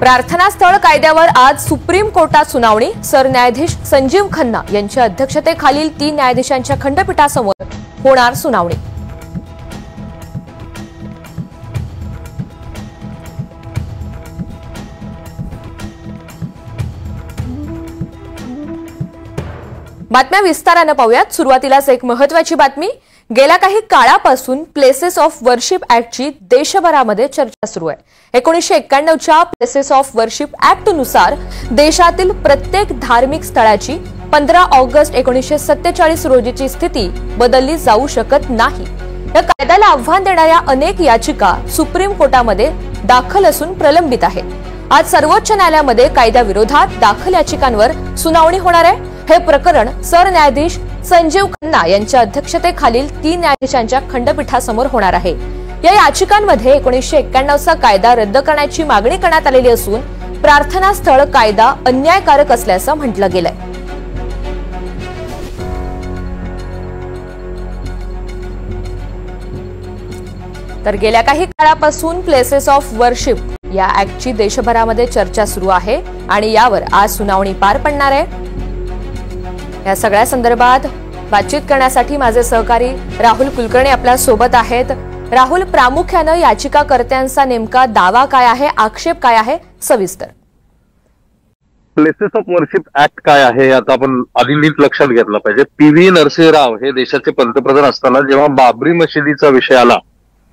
प्रार्थनास्थळ कायद्यावर आज सुप्रीम कोर्टात सुनावणी। सरन्यायाधीश संजीव खन्ना यांच्या अध्यक्षतेखालील 3 न्यायाधीशांच्या खंडपीठासमोर होणार सुनावणी। बातम्या विस्ताराने पाहूयात। सुरुवातीलाच एक महत्त्वाची बातमी। गेल्या काही काळापासून प्लेसेस ऑफ वर्शिप ऍक्टची देशभरामध्ये चर्चा सुरू आहे। 1991च्या प्लेसेस ऑफ वर्शिप ऍक्ट नुसार देशातील प्रत्येक धार्मिक स्थळाची 15 ऑगस्ट 1947 रोजीची स्थिती बदलली जाऊ शकत नाही। या कायद्याला आव्हान देणाऱ्या अनेक याचिका सुप्रीम कोर्टामध्ये दाखल असून प्रलंबित आहेत। आज सर्वोच्च न्यायालयामध्ये कायद्याविरोधात दाखल याचिकांवर सुनावणी होणार आहे। हे प्रकरण सरन्यायाधीश संजीव खन्ना यांच्या अध्यक्षतेखालील 3 न्यायाधीशांच्या खंडपीठासमोर होणार आहे। या याचिकांमध्ये 1991चा कायदा रद्द करण्याची मागणी करण्यात आलेली असून प्रार्थना स्थळ कायदा अन्यायकारक असल्याचं म्हटलं गेलंय। तर गेल्या काही काळापासून प्लेसेस ऑफ वर्शिप या ऍक्टची देशभरामध्ये चर्चा सुरू आहे आणि यावर आज सुनावणी पार पडणार आहे। या सगळ्या संदर्भात बातचीत करण्यासाठी माझे सहकारी राहुल कुलकर्णी आपल्या सोबत आहेत। राहुल, प्रामुख्याने याचिकाकर्त्यांचा नेमका दावा काय आहे, आक्षेप काय आहे, सविस्तर। प्लेसेस ऑफ वर्शिप ऍक्ट काय आहे आता आपण आधी नीट लक्षात घेतलं पाहिजे। पी.व्ही. नरसिंह राव हे देशाचे पंतप्रधान असताना जेव्हा बाबरी मशिदीचा विषय आला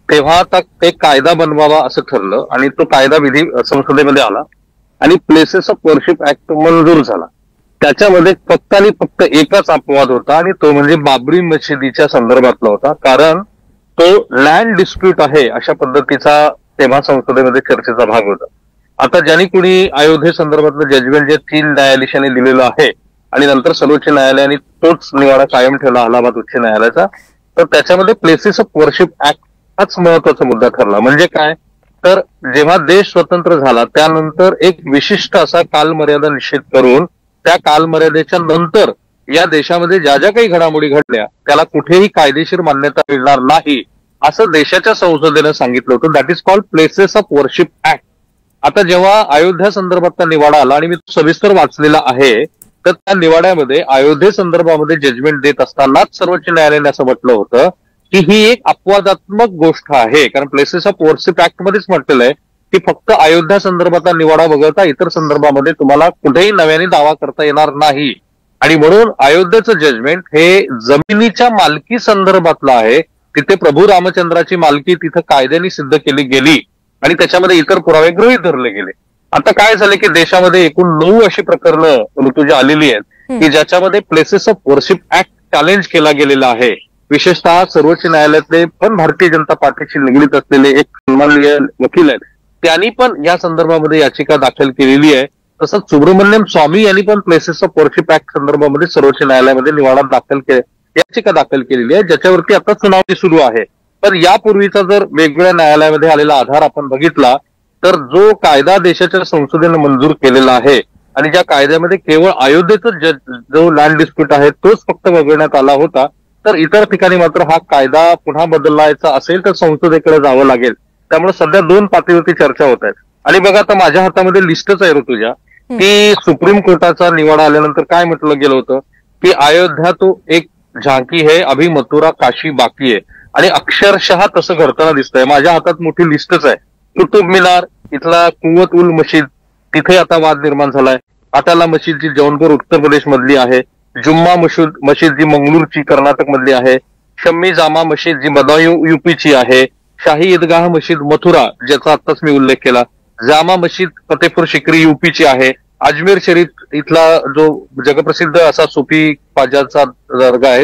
तेव्हा एक कायदा बनवावा असं ठरलं आणि तो कायदा विधी संसदेमध्ये आला आणि प्लेसेस ऑफ वर्शिप ऍक्ट मंजूर झाला। त्याच्यामध्ये फक्त आणि फक्त एकच अपवाद होता आणि तो म्हणजे बाबरी मशिदीच्या संदर्भातला होता, कारण तो लँड डिस्प्यूट आहे अशा पद्धतीचा तेव्हा संसदेमध्ये चर्चेचा भाग होता। आता ज्यांनी कुणी अयोध्ये संदर्भातलं जजमेंट जे 3 न्यायाधीशांनी दिलेलं आहे आणि नंतर सर्वोच्च न्यायालयाने तोच निवाडा कायम ठेवला अलाहाबाद उच्च न्यायालयाचा, तर त्याच्यामध्ये प्लेसेस ऑफ वर्शिप ऍक्ट हाच महत्वाचा मुद्दा ठरला। म्हणजे काय तर जेव्हा देश स्वतंत्र झाला त्यानंतर एक विशिष्ट असा कालमर्यादा निश्चित करून त्या कालमर्यादेच्या नंतर या देशामध्ये ज्या ज्या काही घडामोडी घडल्या त्याला कुठेही कायदेशीर मान्यता मिळणार नाही असं देशाच्या संसदेनं सांगितलं होतं। That is called places of worship act. आता जेव्हा अयोध्या संदर्भातला निवाडा आला आणि मी सविस्तर वाचलेला आहे तर त्या निवाड्यामध्ये अयोध्ये संदर्भामध्ये जजमेंट देत असतानाच सर्वोच्च न्यायालयाने असं म्हटलं होतं की ही एक अपवादात्मक गोष्ट आहे, कारण प्लेसेस ऑफ वर्शिप ऍक्ट मध्येच म्हटलेलं आहे की फक्त अयोध्या संदर्भातला निवाडा वगळता इतर संदर्भामध्ये तुम्हाला कुठेही नव्याने दावा करता येणार नाही आणि म्हणून अयोध्येचं जजमेंट हे जमिनीच्या मालकी संदर्भातलं आहे। तिथे प्रभू रामचंद्राची मालकी तिथं कायद्याने सिद्ध केली गेली आणि त्याच्यामध्ये इतर पुरावे गृहीत धरले गेले। आता काय झाले की देशामध्ये एकूण 9 अशी प्रकरणं ऋतुजा आलेली आहेत की ज्याच्यामध्ये places of worship act challenge केला गेलेला आहे। विशेषतः सर्वोच्च न्यायालयातले पण भारतीय जनता पार्टीशी निगडीत असलेले एक सन्माननीय वकील आहेत, त्यांनी पण या संदर्भामध्ये याचिका दाखल केलेली आहे। तसंच सुब्रमण्यम स्वामी यांनी पण प्लेसेस ऑफ वर्शिप ऍक्ट संदर्भामध्ये सर्वोच्च न्यायालयामध्ये निवाडा याचिका दाखल केलेली आहे, ज्याच्यावरती आता सुनावणी सुरू आहे। पण यापूर्वीचा जर वेगवेगळ्या न्यायालयामध्ये आलेला आधार आपण बघितला तर जो कायदा देशाच्या संसदेनं मंजूर केलेला आहे आणि ज्या कायद्यामध्ये केवळ अयोध्येचं जो लँड डिस्प्यूट आहे तोच फक्त वगळण्यात आला होता, तर इतर ठिकाणी मात्र हा कायदा पुन्हा बदलायचा असेल तर संसदेकडे जावं लागेल। त्यामुळे सध्या 2 पातळीवरती चर्चा होत आहेत। आणि बघा आता माझ्या हातामध्ये लिस्टच आहे ऋतुजा की सुप्रीम कोर्टाचा निवाडा आल्यानंतर काय म्हटलं गेलं होतं की अयोध्या तो एक झांकी है, अभी मथुरा काशी बाकी आहे आणि अक्षरशः तसं घडताना दिसतंय। माझ्या हातात मोठी लिस्टच आहे। कुतुब मिनार इथला कुवत उल मशीद तिथे आता वाद निर्माण झालाय। अटाला मशीद जी जौनपूर उत्तर प्रदेश मधली आहे, जुम्मा मशीद जी मंगळूरची कर्नाटक मधली आहे, शम्मी जामा मशीद जी बदायूं यूपीची आहे, शाही ईदगाह मशीद मथुरा ज्याचा आत्ताच मी उल्लेख केला, जामा मशीद फतेपूर शिकरी यूपीची आहे, अजमेर शरीफ इथला जो जगप्रसिद्ध असा सुफी ख्वाजाचा दर्गा आहे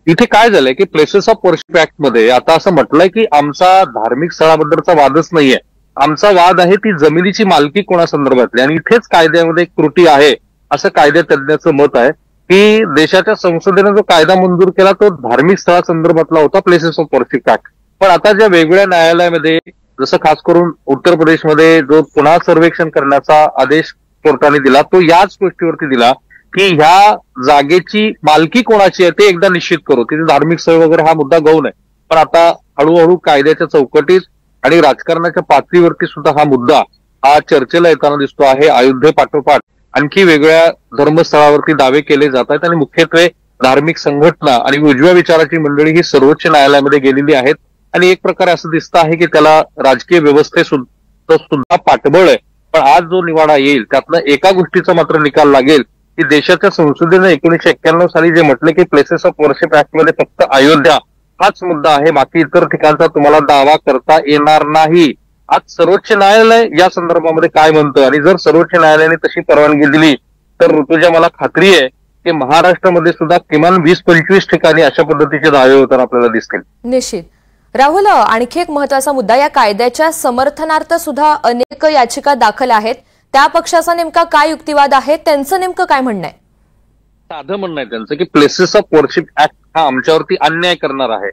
इथे काय झालंय की प्लेसेस ऑफ वर्शिप ऍक्ट मध्ये आता असं म्हटलंय की आमचा धार्मिक स्थळाबद्दलचा वादच नाहीये, आमचा वाद आहे ती जमिनीची मालकी कोणासंदर्भातली आणि इथेच कायद्यामध्ये एक त्रुटी आहे असं कायदा तज्ञाचं मत आहे की देशाच्या संसदेने जो कायदा मंजूर केला तो धार्मिक स्थळासंदर्भातला होता प्लेसेस ऑफ वर्शिप ऍक्ट। पण आता ज्या वेगवेगळ्या न्यायालयामध्ये जसं खास करून उत्तर प्रदेशमध्ये जो पुन्हा सर्वेक्षण करण्याचा आदेश कोर्टाने दिला तो याच गोष्टीवरती दिला की ह्या जागेची मालकी कोणाची आहे ते एकदा निश्चित करू, तिथे धार्मिक स्थळ वगैरे हा मुद्दा गौण आहे। पण आता हळूहळू कायद्याच्या चौकटीत आणि राजकारणाच्या पातळीवरती सुद्धा हा मुद्दा हा चर्चेला येताना दिसतो आहे. अयोध्येपाठोपाठ आणखी वेगळ्या धर्मस्थळावरती दावे केले जात आहेत आणि मुख्यत्वे धार्मिक संघटना आणि उजव्या विचाराची मंडळी ही सर्वोच्च न्यायालयामध्ये गेलेली आहेत आणि एक प्रकारे असं दिसतं आहे की त्याला राजकीय व्यवस्थेसुद्धा पाठबळ आहे. पण आज जो निवाडा येईल त्यातनं एका गोष्टीचा मात्र निकाल लागेल की देशाच्या संसदेने 1991 साली जे म्हटले की प्लेसेस ऑफ वर्शिप ऍक्ट मध्ये फक्त अयोध्या हाच मुद्दा आहे, बाकी इतर ठिकाणचा तुम्हाला दावा करता येणार नाही. आज सर्वोच्च न्यायालय या संदर्भामध्ये काय म्हणतं आणि जर सर्वोच्च न्यायालयाने तशी परवानगी दिली तर ऋतुजा मला खात्री आहे की महाराष्ट्रामध्ये सुद्धा किमान 20-25 ठिकाणी अशा पद्धतीचे दावे होताना आपल्याला दिसतील. निश्चित. राहुल, आणखी एक महत्त्वाचा मुद्दा, या कायद्याच्या समर्थनार्थ सुद्धा अनेक याचिका दाखल आहेत. त्या पक्षाचा नेमका काय युक्तिवाद आहे, त्यांचं नेमकं काय म्हणणं आहे? साधं म्हणणं आहे त्यांचं की प्लेसेस ऑफ वर्शिप ऍक्ट हा आमच्यावरती अन्याय करणार आहे.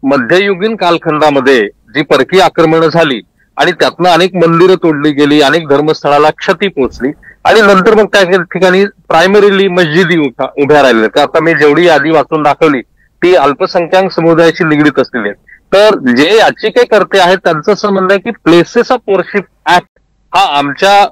मध्ययुगीन कालखंडामध्ये जी परकीय आक्रमणं झाली आणि त्यातनं अनेक मंदिरं तोडली गेली, अनेक धर्मस्थळाला क्षती पोहोचली आणि नंतर मग त्या ठिकाणी प्रायमरीली मस्जिदी उभ्या राहिल्या. तर आता मी जेवढी यादी वाचून दाखवली ती अल्पसंख्याक समुदायाशी निगडीत असलेली आहे. तर जे याचिकेकर्ते आहेत त्यांचं असं म्हणणं आहे की प्लेसेस ऑफ वर्शिप ऍक्ट हा आमच्या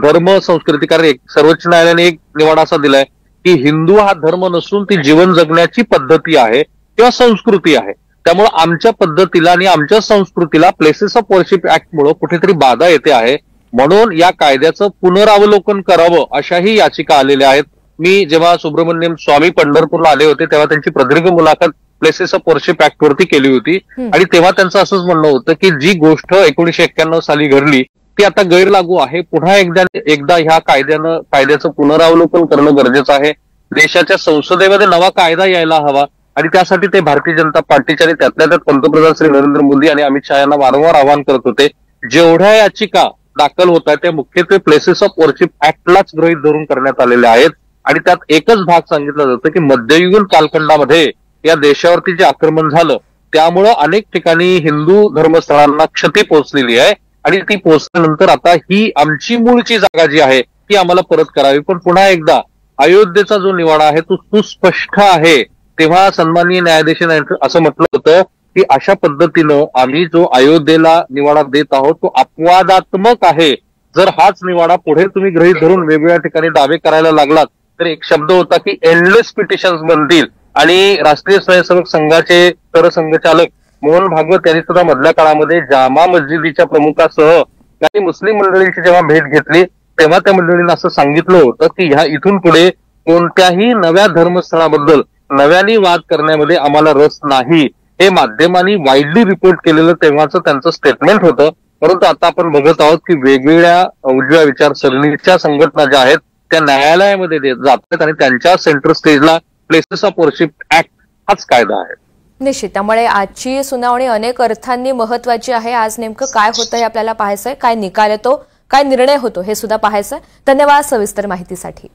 धर्म संस्कृती, कारण सर्वोच्च न्यायालयाने एक निवाडा असा दिलाय की हिंदू हा धर्म नसून ती जीवन जगण्याची पद्धती आहे किंवा संस्कृती आहे. त्यामुळे आमच्या पद्धतीला आणि आमच्या संस्कृतीला प्लेसेस ऑफ वर्शिप ऍक्ट मुळे कुठेतरी बाधा येते आहे, म्हणून या कायद्याचं पुनरावलोकन करावं अशाही याचिका आलेल्या आहेत. मी जेव्हा सुब्रमण्यम स्वामी पंढरपूरला आले होते तेव्हा त्यांची प्रदीर्घ मुलाखत प्लेसेस ऑफ वर्शिप ऍक्ट वरती केली होती आणि तेव्हा त्यांचं असंच म्हणणं होतं की जी गोष्ट 1991 साली घडली ती आता गैरलागू आहे. पुन्हा एकदा ह्या कायद्याचं पुनरावलोकन करणं गरजेचं आहे. देशाच्या संसदेमध्ये नवा कायदा यायला हवा आणि त्यासाठी ते भारतीय जनता पार्टीचे आणि त्यातल्या त्यात पंतप्रधान श्री नरेंद्र मोदी आणि अमित शहा यांना वारंवार आवाहन करत होते. जेवढ्या याचिका दाखल होत आहेत त्या मुख्यत्वे प्लेसेस ऑफ वर्शिप ऍक्टलाच गृहीत धरून करण्यात आलेल्या आहेत आणि त्यात एकच भाग सांगितला जातो की मध्ययुगीन कालखंडामध्ये या देशावरती जे आक्रमण झालं त्यामुळं अनेक ठिकाणी हिंदू धर्मस्थळांना क्षती पोहोचलेली आहे आणि ती पोहोचल्यानंतर आता ही आमची मूळची जागा जी आहे ती आम्हाला परत करावी. पण पुन्हा एकदा अयोध्येचा जो निवाडा आहे तो सुस्पष्ट आहे. तेव्हा सन्माननीय न्यायाधीशांनी असं म्हटलं होतं की अशा पद्धतीनं आम्ही जो अयोध्येला निवाडा देत आहोत तो अपवादात्मक आहे. जर हाच निवाडा पुढे तुम्ही गृहीत धरून वेगवेगळ्या ठिकाणी दावे करायला लागलात तर एक शब्द होता की एंडलेस पिटिशन्स बनतील. आणि राष्ट्रीय स्वयंसेवक संघाचे सरसंघचालक मोहन भागवत यांनी सुद्धा मधल्या काळामध्ये जामा मस्जिदीच्या प्रमुखासह काही मुस्लिम मंडळींची जेव्हा भेट घेतली तेव्हा त्या मंडळींना असं सांगितलं होतं की ह्या इथून पुढे कोणत्याही नव्या धर्मस्थळाबद्दल नव्याने वाद करण्यामध्ये आम्हाला रस नाही. हे माध्यमांनी वाईडली रिपोर्ट केलेलं तेव्हाचं त्यांचं स्टेटमेंट होतं. परंतु आता आपण बघत आहोत की वेगवेगळ्या उजव्या विचारसरणीच्या संघटना ज्या आहेत त्या न्यायालयामध्ये जात आहेत आणि त्यांच्या सेंट्रल स्टेजला प्लेसेस ऑफ वर्शिप ऍक्ट हाच कायदा आहे. निश्चित. त्यामुळे आजची सुनावणी अनेक अर्थांनी महत्वाची आहे. आज नेमकं काय होतं हे आपल्याला पाहायचंय, काय निकाल येतो, काय निर्णय होतो हे सुद्धा पाहायचंय. धन्यवाद सविस्तर माहितीसाठी.